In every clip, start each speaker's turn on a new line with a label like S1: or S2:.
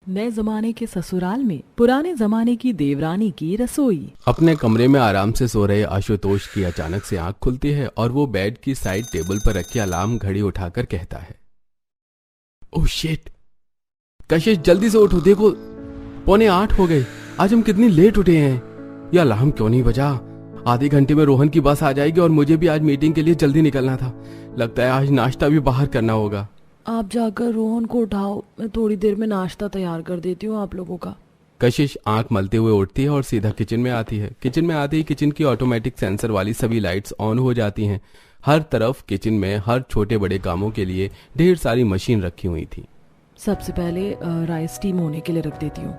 S1: नए जमाने के ससुराल में पुराने जमाने की देवरानी की रसोई।
S2: अपने कमरे में आराम से सो रहे आशुतोष की अचानक से आंख खुलती है और वो बेड की साइड टेबल पर रखी अलार्म घड़ी उठाकर कहता है, ओह शिट, कशिश जल्दी से उठो, देखो 7:45 हो गए। आज हम कितनी लेट उठे हैं। यह अलार्म क्यों नहीं बजा? आधे घंटे में रोहन की बस आ जाएगी और मुझे भी आज मीटिंग के लिए जल्दी निकलना था। लगता है आज नाश्ता भी बाहर करना होगा।
S1: आप जाकर रोहन को उठाओ, मैं थोड़ी देर में नाश्ता तैयार कर देती हूँ आप लोगों का।
S2: कशिश आंख मलते हुए उठती है और सीधा किचन में आती है। किचन में आते ही किचन की ऑटोमेटिक सेंसर वाली सभी लाइट्स ऑन हो जाती हैं। हर तरफ किचन में हर छोटे बड़े कामों के लिए ढेर सारी मशीन रखी हुई थी।
S1: सबसे पहले राइस स्टीम होने के लिए रख देती हूँ।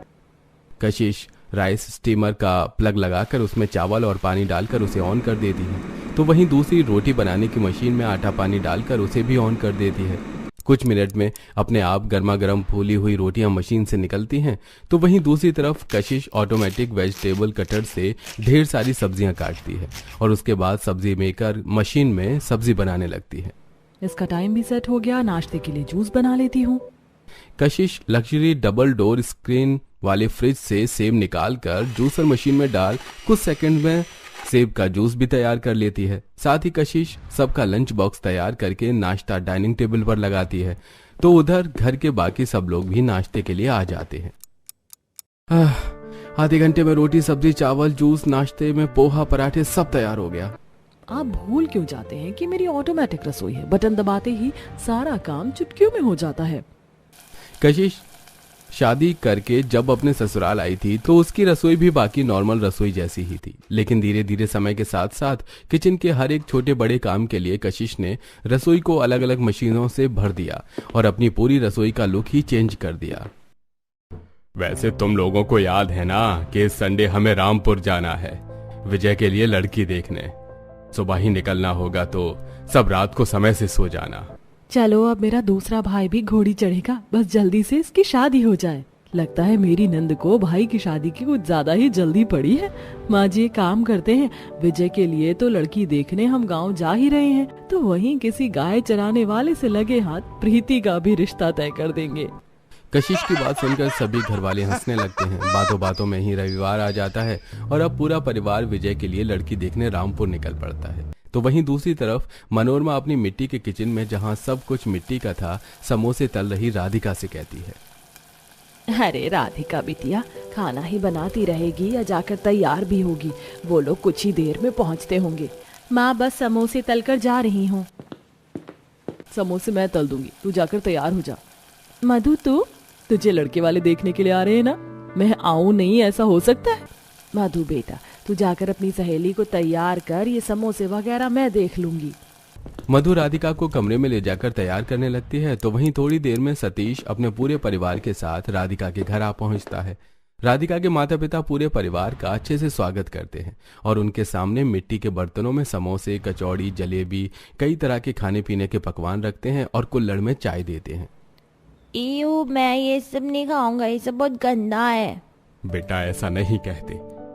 S2: कशिश राइस स्टीमर का प्लग लगाकर उसमें चावल और पानी डालकर उसे ऑन कर देती है। तो वहीं दूसरी रोटी बनाने की मशीन में आटा पानी डालकर उसे भी ऑन कर देती है। कुछ मिनट में अपने आप गर्मा गर्म फूली हुई रोटियां मशीन से निकलती हैं। तो वहीं दूसरी तरफ कशिश ऑटोमेटिक वेजिटेबल कटर से ढेर सारी सब्जियां काटती है और उसके बाद सब्जी मेकर मशीन में सब्जी बनाने लगती है।
S1: इसका टाइम भी सेट हो गया। नाश्ते के लिए जूस बना लेती हूँ।
S2: कशिश लग्जरी डबल डोर स्क्रीन वाले फ्रिज से सेब निकालकर जूसर मशीन में डाल कुछ सेकंड में सेब का जूस भी तैयार कर लेती है। साथ ही कशिश सबका लंच बॉक्स तैयार करके नाश्ता डाइनिंग टेबल पर लगाती है। तो उधर घर के बाकी सब लोग भी नाश्ते के लिए आ जाते हैं। आधे घंटे में रोटी सब्जी चावल जूस नाश्ते में पोहा पराठे सब तैयार हो गया।
S1: आप भूल क्यों जाते हैं कि मेरी ऑटोमेटिक रसोई है। बटन दबाते ही सारा काम चुटकियों में हो जाता है।
S2: कशिश शादी करके जब अपने ससुराल आई थी तो उसकी रसोई भी बाकी नॉर्मल रसोई जैसी ही थी। लेकिन धीरे धीरे समय के साथ साथ किचन के हर एक छोटे बड़े काम के लिए कशिश ने रसोई को अलग अलग मशीनों से भर दिया और अपनी पूरी रसोई का लुक ही चेंज कर दिया। वैसे तुम लोगों को याद है ना कि इस संडे हमें रामपुर जाना है विजय के लिए लड़की देखने। सुबह ही निकलना होगा तो सब रात को समय से सो जाना।
S1: चलो अब मेरा दूसरा भाई भी घोड़ी चढ़ेगा, बस जल्दी से इसकी शादी हो जाए। लगता है मेरी नंद को भाई की शादी की कुछ ज्यादा ही जल्दी पड़ी है। माँ जी एक काम करते हैं, विजय के लिए तो लड़की देखने हम गांव जा ही रहे हैं, तो वहीं किसी गाय चराने वाले से लगे हाथ प्रीति का भी रिश्ता तय कर देंगे।
S2: कशिश की बात सुनकर सभी घर वाले हंसने लगते हैं। बातों बातों में ही रविवार आ जाता है और अब पूरा परिवार विजय के लिए लड़की देखने रामपुर निकल पड़ता है। तो वहीं दूसरी तरफ मनोरमा अपनी मिट्टी के किचन में जहां सब कुछ मिट्टी का था समोसे तल रही राधिका से कहती है,
S1: अरे राधिका बिटिया, खाना ही बनाती रहेगी या जाकर तैयार भी होगी? वो लोग कुछ ही देर में पहुंचते होंगे। माँ बस समोसे तल कर जा रही हूँ। समोसे मैं तल दूंगी, तू जाकर तैयार हो जा। मधु तुझे लड़के वाले देखने के लिए आ रहे हैं ना? मैं आऊं नहीं, ऐसा हो सकता है? मधु बेटा तू जाकर अपनी सहेली को तैयार कर, ये समोसे वगैरह मैं देख लूंगी।
S2: मधु राधिका को कमरे में ले जाकर तैयार करने लगती है। तो वहीं थोड़ी देर में सतीश अपने पूरे परिवार के साथ राधिका के घर आ पहुंचता है। राधिका के माता पिता पूरे परिवार का अच्छे से स्वागत करते हैं और उनके सामने मिट्टी के बर्तनों में समोसे कचौड़ी जलेबी कई तरह के खाने पीने के पकवान रखते हैं और कुल्हड़ में चाय देते हैं।
S3: इयो, मैं ये सब नहीं खाऊंगा, ये सब बहुत गंदा है।
S2: बेटा ऐसा नहीं कहते,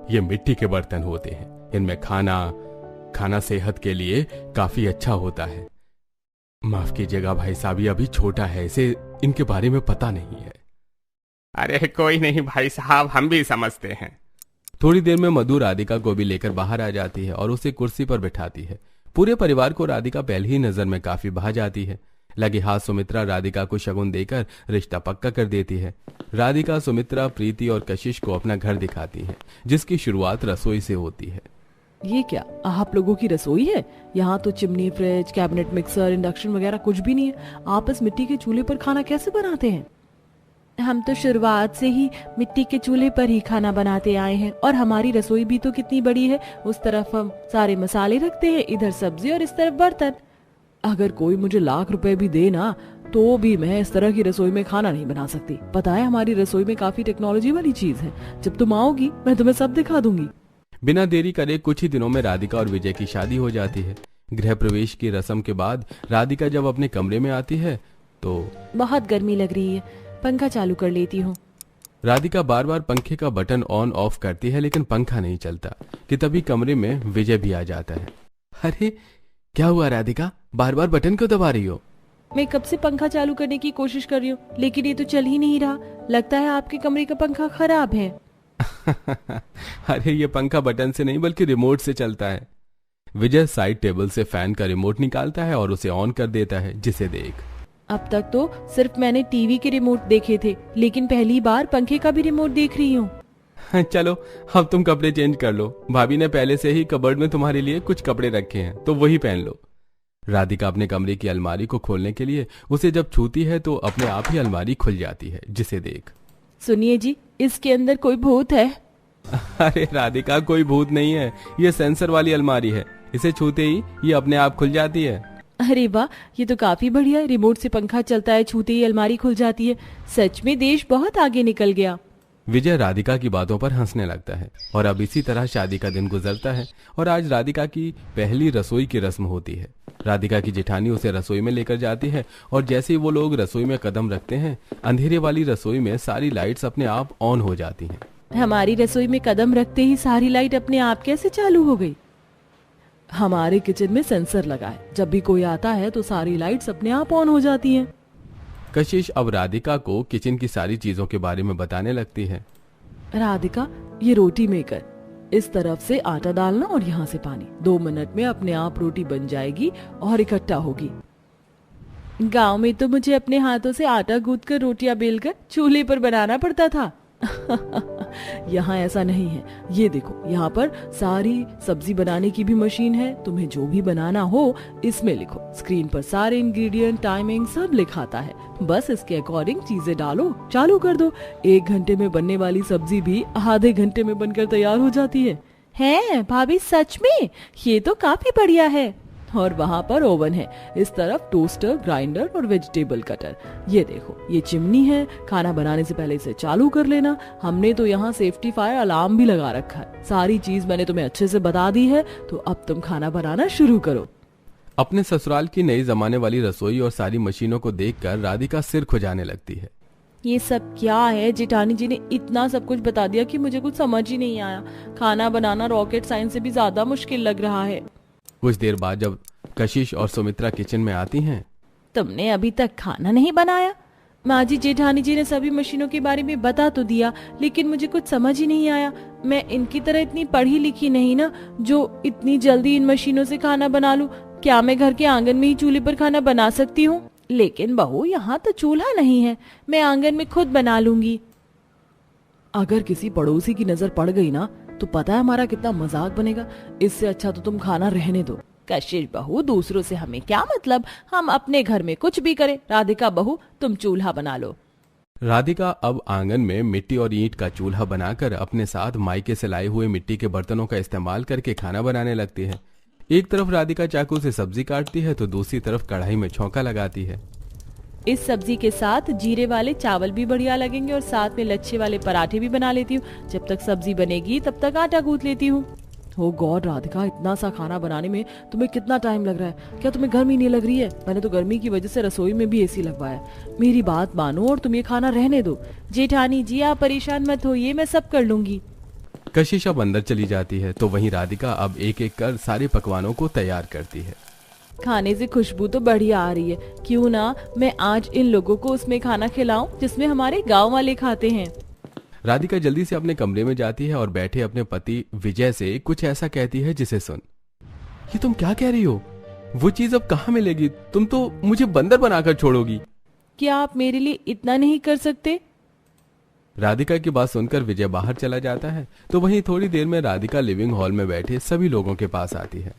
S2: ये मिट्टी के बर्तन होते हैं, इनमें खाना सेहत के लिए काफी अच्छा होता है। माफ कीजिएगा भाई साहब, ये अभी छोटा है, इसे इनके बारे में पता नहीं है।
S4: अरे कोई नहीं भाई साहब, हम भी समझते हैं।
S2: थोड़ी देर में मधु राधिका को भी लेकर बाहर आ जाती है और उसे कुर्सी पर बिठाती है। पूरे परिवार को राधिका पहली ही नजर में काफी भा जाती है। लगे हाथ सुमित्रा राधिका को शगुन देकर रिश्ता पक्का कर देती है। राधिका सुमित्रा प्रीति और कशिश को अपना घर दिखाती है जिसकी शुरुआत रसोई से होती है।
S1: ये क्या आप लोगों की रसोई है? यहाँ तो chimney fridge cabinet mixer induction वगैरह कुछ भी नहीं है। आप इस मिट्टी के चूल्हे पर खाना कैसे बनाते हैं?
S3: हम तो शुरुआत से ही मिट्टी के चूल्हे पर ही खाना बनाते आए हैं और हमारी रसोई भी तो कितनी बड़ी है। उस तरफ हम सारे मसाले रखते हैं, इधर सब्जी और इस तरफ बर्तन।
S1: अगर कोई मुझे लाख रुपए भी दे ना तो भी मैं इस तरह की रसोई में खाना नहीं बना सकती। पता है हमारी रसोई में काफी टेक्नोलॉजी वाली चीज है। जब तुम आओगी मैं तुम्हें सब दिखा दूंगी।
S2: बिना देरी करे कुछ ही दिनों में राधिका और विजय की शादी हो जाती है। गृह प्रवेश की रस्म के बाद राधिका जब अपने कमरे में आती है तो
S3: बहुत गर्मी लग रही है, पंखा चालू कर लेती हूँ।
S2: राधिका बार बार पंखे का बटन ऑन ऑफ करती है लेकिन पंखा नहीं चलता कि तभी कमरे में विजय भी आ जाता है। अरे क्या हुआ राधिका, बार बार बटन क्यों दबा रही हो?
S3: मैं कब से पंखा चालू करने की कोशिश कर रही हूँ, लेकिन ये तो चल ही नहीं रहा। लगता है आपके कमरे का पंखा खराब है।
S2: अरे ये पंखा बटन से नहीं बल्कि रिमोट से चलता है। विजय साइड टेबल से फैन का रिमोट निकालता है और उसे ऑन कर देता है, जिसे देख।
S3: अब तक तो सिर्फ मैंने टीवी के रिमोट देखे थे, लेकिन पहली बार पंखे का भी रिमोट देख रही हूँ।
S2: चलो अब तुम कपड़े चेंज कर लो, भाभी ने पहले से ही कबर्ड में तुम्हारे लिए कुछ कपड़े रखे हैं तो वही पहन लो। राधिका अपने कमरे की अलमारी को खोलने के लिए उसे जब छूती है तो अपने आप ही अलमारी खुल जाती है, जिसे देख।
S3: सुनिए जी, इसके अंदर कोई भूत है।
S2: अरे राधिका, कोई भूत नहीं है, ये सेंसर वाली अलमारी है। इसे छूते ही ये अपने आप खुल जाती है।
S3: अरे वाह, ये तो काफी बढ़िया है। रिमोट से पंखा चलता है, छूते ही अलमारी खुल जाती है। सच में देश बहुत आगे निकल गया।
S2: विजय राधिका की बातों पर हंसने लगता है और अब इसी तरह शादी का दिन गुजरता है और आज राधिका की पहली रसोई की रस्म होती है। राधिका की जेठानी उसे रसोई में लेकर जाती है और जैसे ही वो लोग रसोई में कदम रखते हैं, अंधेरे वाली रसोई में सारी लाइट्स अपने आप ऑन हो जाती हैं।
S3: हमारी रसोई में कदम रखते ही सारी लाइट अपने आप कैसे चालू हो गई?
S1: हमारे किचन में सेंसर लगा है, जब भी कोई आता है तो सारी लाइट्स अपने आप ऑन हो जाती हैं।
S2: कशिश अब राधिका को किचन की सारी चीजों के बारे में बताने लगती है।
S1: राधिका, ये रोटी मेकर, इस तरफ से आटा डालना और यहाँ से पानी। 2 मिनट में अपने आप रोटी बन जाएगी और इकट्ठा होगी।
S3: गांव में तो मुझे अपने हाथों से आटा गूंथकर रोटियां बेलकर चूल्हे पर बनाना पड़ता था।
S1: यहाँ ऐसा नहीं है। ये देखो, यहाँ पर सारी सब्जी बनाने की भी मशीन है। तुम्हें जो भी बनाना हो इसमें लिखो। स्क्रीन पर सारे इंग्रेडिएंट, टाइमिंग सब लिखाता है। बस इसके अकॉर्डिंग चीजें डालो, चालू कर दो। 1 घंटे में बनने वाली सब्जी भी आधे घंटे में बनकर तैयार हो जाती है।
S3: हैं भाभी, सच में? ये तो काफी बढ़िया है।
S1: और वहाँ पर ओवन है, इस तरफ टोस्टर, ग्राइंडर और वेजिटेबल कटर। ये देखो, ये चिमनी है। खाना बनाने से पहले इसे चालू कर लेना। हमने तो यहाँ सेफ्टी फायर अलार्म भी लगा रखा है। सारी चीज मैंने तुम्हें अच्छे से बता दी है, तो अब तुम खाना बनाना शुरू करो।
S2: अपने ससुराल की नई जमाने वाली रसोई और सारी मशीनों को देखकर राधिका सिर खुजाने लगती है।
S3: ये सब क्या है? जेठानी जी ने इतना सब कुछ बता दिया कि मुझे कुछ समझ ही नहीं आया। खाना बनाना रॉकेट साइंस से भी ज्यादा मुश्किल लग रहा है।
S2: कुछ देर बाद जब कशिश और सुमित्रा किचन में आती हैं,
S3: तुमने अभी तक खाना नहीं बनाया? माँ जी, जेठानी जी ने सभी मशीनों के बारे में बता तो दिया, लेकिन मुझे कुछ समझ ही नहीं आया। मैं इनकी तरह इतनी पढ़ी लिखी नहीं ना, जो इतनी जल्दी इन मशीनों से खाना बना लूं। क्या मैं घर के आंगन में ही चूल्हे पर खाना बना सकती हूँ? लेकिन बहू, यहाँ तो चूल्हा नहीं है, मैं आंगन में खुद बना लूंगी।
S1: अगर किसी पड़ोसी की नजर पड़ गई ना, तो पता है हमारा कितना मजाक बनेगा। इससे अच्छा तो तुम खाना रहने दो।
S3: कशिश बहू, दूसरों से हमें क्या मतलब? हम अपने घर में कुछ भी करें। राधिका बहू, तुम चूल्हा बना लो।
S2: राधिका अब आंगन में मिट्टी और ईंट का चूल्हा बनाकर अपने साथ मायके से लाए हुए मिट्टी के बर्तनों का इस्तेमाल करके खाना बनाने लगती है। एक तरफ राधिका चाकू से सब्जी काटती है तो दूसरी तरफ कढ़ाई में छौंका लगाती है।
S3: इस सब्जी के साथ जीरे वाले चावल भी बढ़िया लगेंगे और साथ में लच्छे वाले पराठे भी बना लेती हूँ। जब तक सब्जी बनेगी तब तक आटा गूंथ लेती हूँ।
S1: ओ गॉड राधिका, इतना सा खाना बनाने में तुम्हें कितना टाइम लग रहा है? क्या तुम्हें गर्मी नहीं लग रही है? मैंने तो गर्मी की वजह से रसोई में भी एसी लगवाया है। मेरी बात मानो और तुम ये खाना रहने दो।
S3: जेठानी जी, आप परेशान मत होइए, मैं सब कर लूंगी।
S2: कशिश अब अंदर चली जाती है तो वहीं राधिका अब एक एक कर सारे पकवानों को तैयार करती है।
S3: खाने से खुशबू तो बढ़िया आ रही है। क्यों ना मैं आज इन लोगों को उसमें खाना खिलाऊं जिसमें हमारे गांव वाले खाते हैं।
S2: राधिका जल्दी से अपने कमरे में जाती है और बैठे अपने पति विजय से कुछ ऐसा कहती है जिसे सुन। ये तुम क्या कह रही हो? वो चीज अब कहाँ मिलेगी? तुम तो मुझे बंदर बनाकर छोड़ोगी।
S3: क्या आप मेरे लिए इतना नहीं कर सकते?
S2: राधिका की बात सुनकर विजय बाहर चला जाता है तो वहीं थोड़ी देर में राधिका लिविंग हॉल में बैठे सभी लोगों के पास आती है।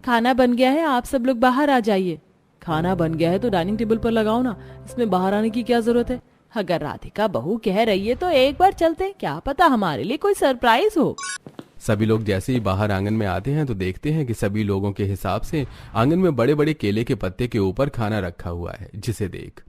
S3: खाना बन गया है, आप सब लोग बाहर आ जाइए।
S1: खाना बन गया है तो डाइनिंग टेबल पर लगाओ ना, इसमें बाहर आने की क्या जरूरत है?
S3: अगर राधिका बहू कह रही है तो एक बार चलते, क्या पता हमारे लिए कोई सरप्राइज हो।
S2: सभी लोग जैसे ही बाहर आंगन में आते हैं तो देखते हैं कि सभी लोगों के हिसाब से आंगन में बड़े बड़े केले के पत्ते के ऊपर खाना रखा हुआ है, जिसे देख।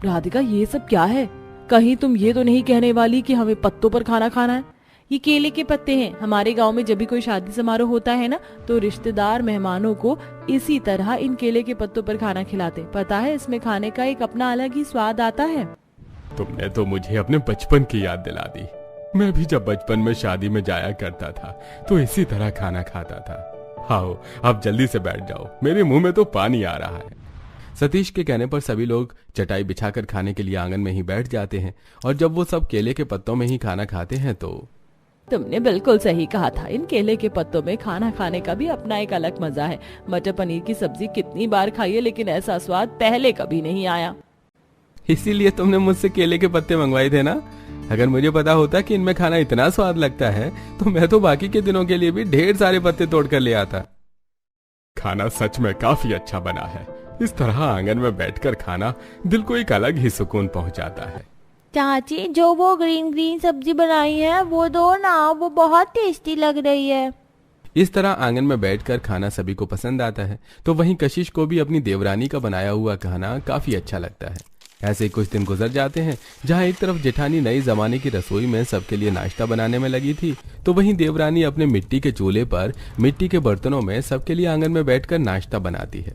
S1: राधिका, ये सब क्या है? कहीं तुम ये तो नहीं कहने वाली कि हमें पत्तों पर खाना खाना है?
S3: ये केले के पत्ते हैं। हमारे गांव में जब भी कोई शादी समारोह होता है ना, तो रिश्तेदार मेहमानों को इसी तरह इन केले के पत्तों पर खाना खिलाते। पता है, इसमें खाने का एक अपना अलग ही स्वाद आता है।
S2: तुमने तो मुझे अपने बचपन की याद दिला दी। मैं भी जब बचपन में शादी में जाया करता था तो इसी तरह खाना खाता था। आओ अब जल्दी से बैठ जाओ, मेरे मुंह में तो पानी आ रहा है। सतीश के कहने पर सभी लोग चटाई बिछाकर खाने के लिए आंगन में ही बैठ जाते हैं और जब वो सब केले के पत्तों में ही खाना खाते हैं तो
S3: तुमने बिल्कुल सही कहा था, इन केले के पत्तों में खाना खाने का भी अपना एक अलग मजा है। मटर पनीर की सब्जी कितनी बार खाई है लेकिन ऐसा स्वाद पहले कभी नहीं आया।
S2: इसीलिए तुमने मुझसे केले के पत्ते मंगवाए थे ना। अगर मुझे पता होता कि इनमें खाना इतना स्वाद लगता है तो मैं तो बाकी के दिनों के लिए भी ढेर सारे पत्ते तोड़ कर ले आता।
S4: खाना सच में काफी अच्छा बना है। इस तरह आंगन में बैठकर खाना दिल को एक अलग ही सुकून पहुंचाता है।
S5: चाची, जो वो ग्रीन ग्रीन सब्जी बनाई है वो दो ना, वो बहुत टेस्टी लग रही है।
S2: इस तरह आंगन में बैठकर खाना सभी को पसंद आता है। तो वहीं कशिश को भी अपनी देवरानी का बनाया हुआ खाना काफी अच्छा लगता है। ऐसे ही कुछ दिन गुजर जाते हैं जहां एक तरफ जेठानी नई जमाने की रसोई में सबके लिए नाश्ता बनाने में लगी थी तो वहीं देवरानी अपने मिट्टी के चूल्हे पर मिट्टी के बर्तनों में सबके लिए आंगन में बैठकर नाश्ता बनाती है।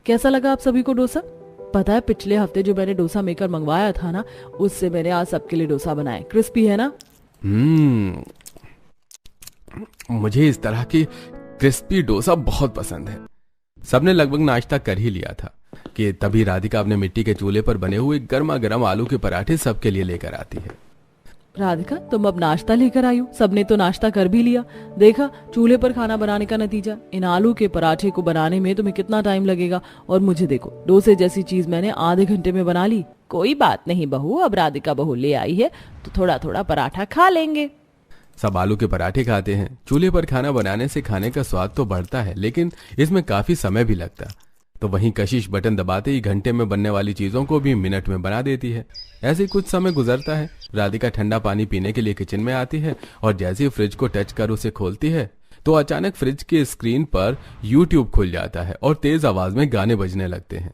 S3: कैसा लगा आप सभी को डोसा? पता है पिछले हफ्ते जो मैंने डोसा मेकर मंगवाया था ना, उससे मैंने आज सबके लिए डोसा बनाया। क्रिस्पी है ना?
S2: मुझे इस तरह की क्रिस्पी डोसा बहुत पसंद है। सबने लगभग नाश्ता कर ही लिया था कि तभी राधिका अपने मिट्टी के चूल्हे पर बने हुए गर्मा गर्म आलू के पराठे सबके लिए लेकर आती है।
S3: राधिका, तुम अब नाश्ता लेकर आई हो। सबने तो नाश्ता कर भी लिया। देखा चूल्हे पर खाना बनाने का नतीजा। इन आलू के पराठे को बनाने में तुम्हें कितना टाइम लगेगा और मुझे देखो, डोसे जैसी चीज मैंने आधे घंटे में बना ली।
S5: कोई बात नहीं बहू, अब राधिका बहू ले आई है तो थोड़ा थोड़ा पराठा खा लेंगे।
S2: सब आलू के पराठे खाते हैं। चूल्हे पर खाना बनाने से खाने का स्वाद तो बढ़ता है लेकिन इसमें काफी समय भी लगता। तो वहीं कशिश बटन दबाते ही घंटे में बनने वाली चीजों को भी मिनट में बना देती है। ऐसे ही कुछ समय गुजरता है। राधिका ठंडा पानी पीने के लिए किचन में आती है और जैसे ही फ्रिज को टच कर उसे खोलती है तो अचानक फ्रिज के स्क्रीन पर यूट्यूब खुल जाता है और तेज आवाज में गाने बजने लगते हैं।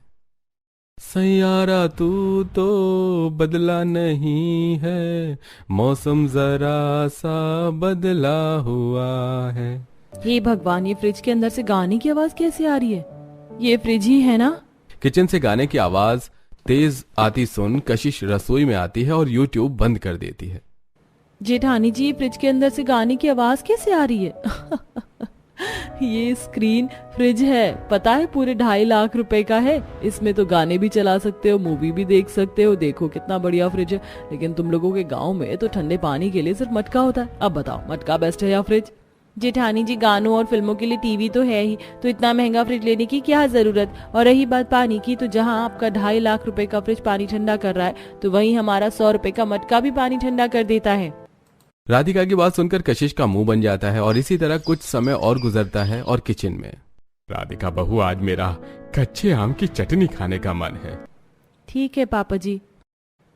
S2: सैयारा तू तो बदला नहीं है, मौसम जरा सा बदला हुआ है।
S3: हे भगवान, ये फ्रिज के अंदर से गाने की आवाज कैसे आ रही है? ये फ्रिज ही है ना?
S2: किचन से गाने की आवाज तेज आती सुन कशिश रसोई में आती है और यूट्यूब बंद कर देती है।
S3: जेठानी जी, फ्रिज के अंदर से गाने की आवाज कैसे आ रही है? ये स्क्रीन फ्रिज है, पता है पूरे 2.5 लाख रुपए का है। इसमें तो गाने भी चला सकते हो, मूवी भी देख सकते हो। देखो कितना बढ़िया फ्रिज है। लेकिन तुम लोगों के गांव में तो ठंडे पानी के लिए सिर्फ मटका होता है। अब बताओ, मटका बेस्ट है या फ्रिज?
S5: जेठानी जी, गानों और फिल्मों के लिए टीवी तो है ही, तो इतना महंगा फ्रिज लेने की क्या जरूरत। और रही बात पानी की, तो जहां आपका 2.5 लाख रुपए का फ्रिज पानी ठंडा कर रहा है तो वहीं हमारा 100 रुपए का मटका भी पानी ठंडा कर देता है।
S2: राधिका की बात सुनकर कशिश का मुंह बन जाता है और इसी तरह कुछ समय और गुजरता है और किचन में
S4: राधिका बहू, आज मेरा कच्चे आम की चटनी खाने का मन है।
S3: ठीक है पापा जी।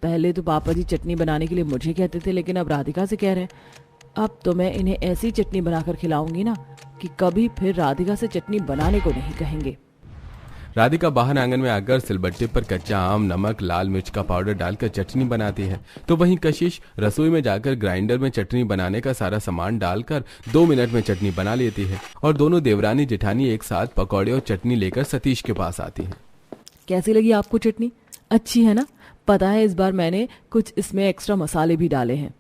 S3: पहले तो पापा जी चटनी बनाने के लिए मुझे कहते थे लेकिन अब राधिका से कह रहे हैं। अब तो मैं इन्हें ऐसी चटनी बनाकर खिलाऊंगी ना कि कभी फिर राधिका से चटनी बनाने को नहीं कहेंगे।
S2: राधिका बाहर आंगन में आकर सिलबट्टे पर कच्चा आम, नमक, लाल मिर्च का पाउडर डालकर चटनी बनाती है। तो वहीं कशिश रसोई में जाकर ग्राइंडर में चटनी बनाने का सारा सामान डालकर 2 मिनट में चटनी बना लेती है और दोनों देवरानी जेठानी एक साथ पकौड़े और चटनी लेकर सतीश के पास आती है।
S3: कैसी लगी आपको चटनी? अच्छी है ना? पता है इस बार मैंने कुछ इसमें एक्स्ट्रा मसाले भी डाले हैं।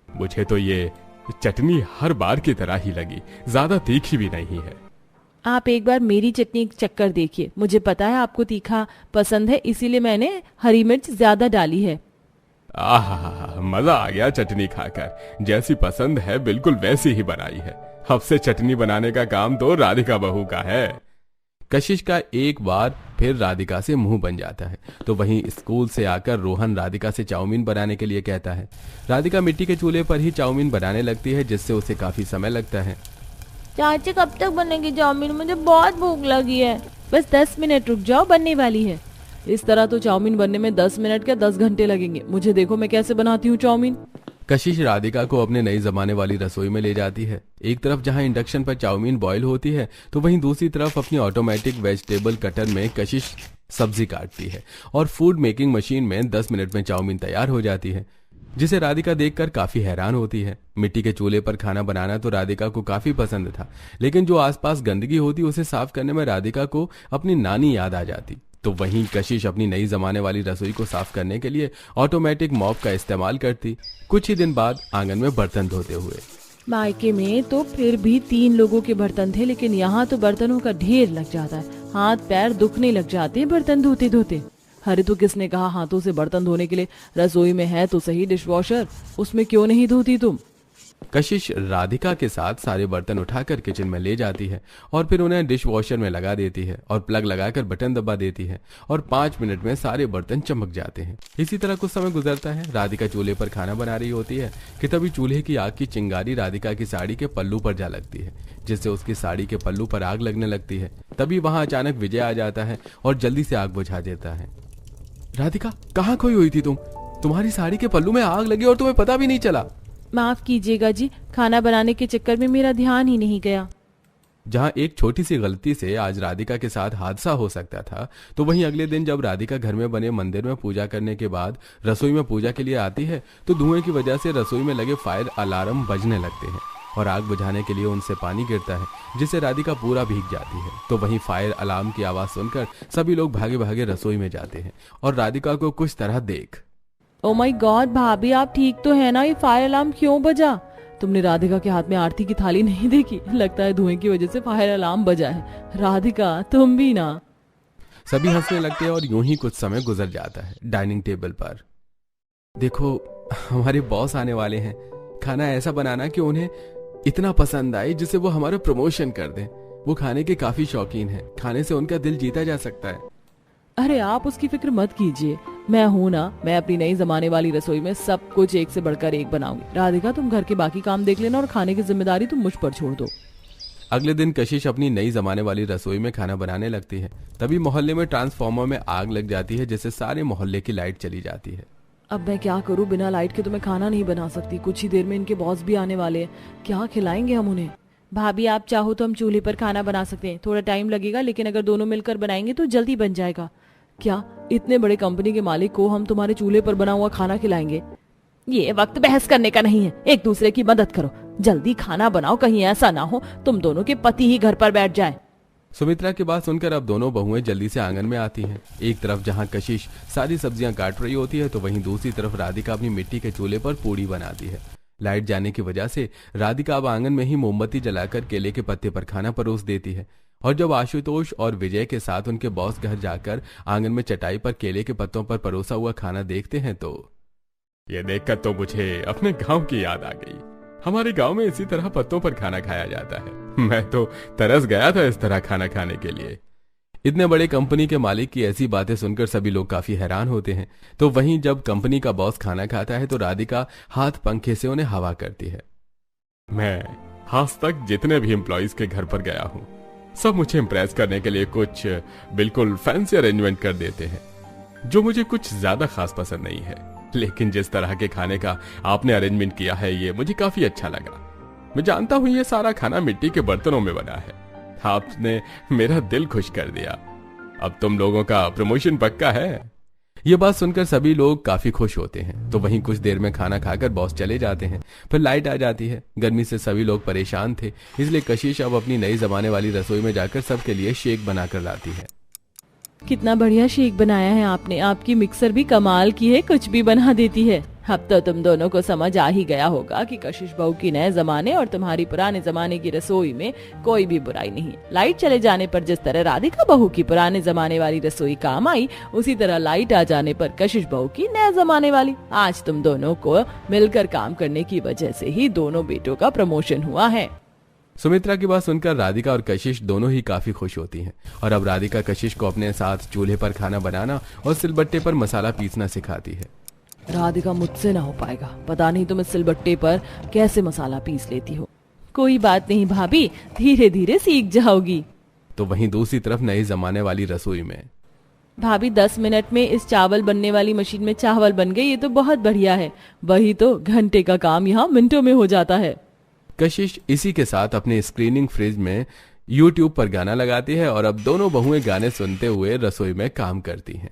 S4: मुझे तो ये चटनी हर बार की तरह ही लगी, ज्यादा तीखी भी नहीं है।
S5: आप एक बार मेरी चटनी चक्कर देखिए। मुझे पता है आपको तीखा पसंद है, इसीलिए मैंने हरी मिर्च ज्यादा डाली है।
S4: आहा, मजा आ गया चटनी खाकर। जैसी पसंद है बिल्कुल वैसी ही बनाई है। अब से चटनी बनाने का काम तो राधिका बहू का है।
S2: कशिश का एक बार फिर राधिका से मुंह बन जाता है। तो वहीं स्कूल से आकर रोहन राधिका से चाउमीन बनाने के लिए कहता है। राधिका मिट्टी के चूल्हे पर ही चाउमीन बनाने लगती है जिससे उसे काफी समय लगता है।
S5: चाची, कब तक बनेगी चाउमीन? मुझे बहुत भूख लगी है।
S3: बस 10 मिनट रुक जाओ, बनने वाली है। इस तरह तो चाउमीन बनने में 10 मिनट क्या 10 घंटे लगेंगे। मुझे देखो मैं कैसे बनाती हूँ चाउमीन।
S2: कशिश राधिका को अपने नई जमाने वाली रसोई में ले जाती है। एक तरफ जहां इंडक्शन पर चाउमीन बॉईल होती है तो वहीं दूसरी तरफ अपनी ऑटोमेटिक वेजिटेबल कटर में कशिश सब्जी काटती है और फूड मेकिंग मशीन में 10 मिनट में चाउमीन तैयार हो जाती है, जिसे राधिका देखकर काफी हैरान होती है। मिट्टी के चूल्हे पर खाना बनाना तो राधिका को काफी पसंद था, लेकिन जो आसपास गंदगी होती उसे साफ करने में राधिका को अपनी नानी याद आ जाती। तो वहीं कशिश अपनी नई जमाने वाली रसोई को साफ करने के लिए ऑटोमेटिक मॉप का इस्तेमाल करती। कुछ ही दिन बाद आंगन में बर्तन धोते हुए
S3: मायके में तो फिर भी 3 लोगों के बर्तन थे, लेकिन यहाँ तो बर्तनों का ढेर लग जाता है। हाथ पैर दुखने लग जाते हैं बर्तन धोते धोते।
S1: अरे तो किसने कहा हाथों से बर्तन धोने के लिए? रसोई में है तो सही डिशवॉशर, उसमें क्यों नहीं धोती तुम?
S2: कशिश राधिका के साथ सारे बर्तन उठाकर किचन में ले जाती है और फिर उन्हें डिश वॉशर में लगा देती है और प्लग लगाकर बटन दबा देती है और 5 मिनट में सारे बर्तन चमक जाते हैं। इसी तरह कुछ समय गुजरता है। राधिका चूल्हे पर खाना बना रही होती है कि तभी चूल्हे की आग की चिंगारी राधिका की साड़ी के पल्लू पर जा लगती है, जिससे उसकी साड़ी के पल्लू पर आग लगने लगती है। तभी वहां अचानक विजय आ जाता है और जल्दी से आग बुझा देता है। राधिका, कहाँ खोई हुई थी तुम? तुम्हारी साड़ी के पल्लू में आग लगी और तुम्हें पता भी नहीं चला।
S3: माफ कीजिएगा जी, खाना बनाने के चक्कर में मेरा ध्यान ही नहीं गया।
S2: जहां एक छोटी सी गलती से आज राधिका के साथ हादसा हो सकता था, तो वहीं अगले दिन जब राधिका घर में बने मंदिर में पूजा करने के बाद रसोई में पूजा के लिए आती है, तो धुएं की वजह से रसोई में लगे फायर अलार्म बजने लगते हैं और आग बुझाने के लिए उनसे पानी गिरता है, जिससे राधिका पूरा भीग जाती है। तो वहीं फायर अलार्म की आवाज सुनकर सभी लोग भागे भागे रसोई में जाते हैं और राधिका को कुछ तरह देख,
S3: ओ माय गॉड भाभी, आप ठीक तो है ना? ये फायर अलार्म क्यों बजा?
S1: तुमने राधिका के हाथ में आरती की थाली नहीं देखी? लगता है धुएं की वजह से फायर अलार्म बजा है। राधिका तुम भी ना।
S2: सभी हंसने लगते हैं और यूं ही कुछ समय गुजर जाता है। डाइनिंग टेबल पर देखो, हमारे बॉस आने वाले हैं। खाना ऐसा बनाना कि उन्हें इतना पसंद आए जिससे वो हमारा प्रमोशन कर दें। वो खाने के काफी शौकीन हैं। खाने से उनका दिल जीता जा सकता है।
S1: अरे आप उसकी फिक्र मत कीजिए, मैं हूं ना। मैं अपनी नई जमाने वाली रसोई में सब कुछ एक से बढ़कर एक बनाऊंगी। राधिका तुम घर के बाकी काम देख लेना और खाने की जिम्मेदारी तुम मुझ पर छोड़ दो।
S2: अगले दिन कशिश अपनी नई जमाने वाली रसोई में खाना बनाने लगती है। तभी मोहल्ले में ट्रांसफार्मर में आग लग जाती है, जिससे सारे मोहल्ले की लाइट चली जाती है।
S1: अब मैं क्या करूं? बिना लाइट के तो मैं खाना नहीं बना सकती। कुछ ही देर में इनके बॉस भी आने वाले हैं। क्या खिलाएंगे हम उन्हें?
S3: भाभी आप चाहो तो हम चूल्हे पर खाना बना सकते हैं। थोड़ा टाइम लगेगा, लेकिन अगर दोनों मिलकर बनाएंगे तो जल्दी बन जाएगा।
S1: क्या इतने बड़े कंपनी के मालिक को हम तुम्हारे चूल्हे पर बना हुआ खाना खिलाएंगे?
S3: ये वक्त बहस करने का नहीं है। एक दूसरे की मदद करो, जल्दी खाना बनाओ, कहीं ऐसा ना हो तुम दोनों के पति ही घर पर बैठ जाए।
S2: सुमित्रा की बात सुनकर अब दोनों बहुएं जल्दी से आंगन में आती हैं। एक तरफ जहां कशिश सारी सब्जियां काट रही होती है, तो वहीं दूसरी तरफ राधिका अपनी मिट्टी के चूल्हे पर पूड़ी बनाती है। लाइट जाने की वजह से राधिका अब आंगन में ही मोमबत्ती जलाकर केले के पत्ते पर खाना परोस देती है। और जब आशुतोष और विजय के साथ उनके बॉस घर जाकर आंगन में चटाई पर केले के पत्तों पर परोसा हुआ खाना देखते हैं, तो
S4: ये देखकर तो मुझे अपने गांव की याद आ गई। हमारे गांव में इसी तरह पत्तों पर खाना खाया जाता है। मैं तो तरस गया था इस तरह खाना खाने के लिए।
S2: इतने बड़े कंपनी के मालिक की ऐसी बातें सुनकर सभी लोग काफी हैरान होते हैं। तो वहीं जब कंपनी का बॉस खाना खाता है, तो राधिका हाथ पंखे से उन्हें हवा करती है।
S4: मैं आज तक जितने भी एम्प्लॉइज के घर पर गया हूँ, सब मुझे इम्प्रेस करने के लिए कुछ बिल्कुल फैंसी अरेंजमेंट कर देते हैं, जो मुझे कुछ ज्यादा खास पसंद नहीं है। लेकिन जिस तरह के खाने का आपने अरेंजमेंट किया है, ये मुझे काफी अच्छा लगा। मैं जानता हूँ ये सारा खाना मिट्टी के बर्तनों में बना है। आपने मेरा दिल खुश कर दिया। अब तुम लोगों का प्रमोशन पक्का है।
S2: ये बात सुनकर सभी लोग काफी खुश होते हैं। तो वहीं कुछ देर में खाना खाकर बॉस चले जाते हैं। फिर लाइट आ जाती है। गर्मी से सभी लोग परेशान थे, इसलिए कशिश अब अपनी नई जमाने वाली रसोई में जाकर सबके लिए शेक बनाकर लाती है।
S3: कितना बढ़िया शेक बनाया है आपने। आपकी मिक्सर भी कमाल की है, कुछ भी बना देती है। अब तो तुम दोनों को समझ आ ही गया होगा कि कशिश बहू की नए जमाने और तुम्हारी पुराने जमाने की रसोई में कोई भी बुराई नहीं है। लाइट चले जाने पर जिस तरह राधिका बहू की पुराने जमाने वाली रसोई काम आई, उसी तरह लाइट आ जाने पर कशिश बहू की नए जमाने वाली। आज तुम दोनों को मिलकर काम करने की वजह से ही दोनों बेटों का प्रमोशन हुआ है।
S2: सुमित्रा की बात सुनकर राधिका और कशिश दोनों ही काफी खुश होती हैं और अब राधिका कशिश को अपने साथ चूल्हे पर खाना बनाना और सिलबट्टे पर मसाला पीसना सिखाती है।
S1: राधिका मुझसे ना हो पाएगा, पता नहीं तुम इस सिलबट्टे पर कैसे मसाला पीस लेती हो।
S3: कोई बात नहीं भाभी, धीरे धीरे सीख जाओगी।
S2: तो वहीं दूसरी तरफ नई जमाने वाली रसोई में
S3: भाभी 10 मिनट में इस चावल बनने वाली मशीन में चावल बन गए, ये तो बहुत बढ़िया है।
S1: वही तो, घंटे का काम यहाँ मिनटों में हो जाता है।
S2: कशिश इसी के साथ अपने स्क्रीनिंग फ्रिज में YouTube पर गाना लगाती है और अब दोनों बहुएं गाने सुनते हुए रसोई में काम करती हैं।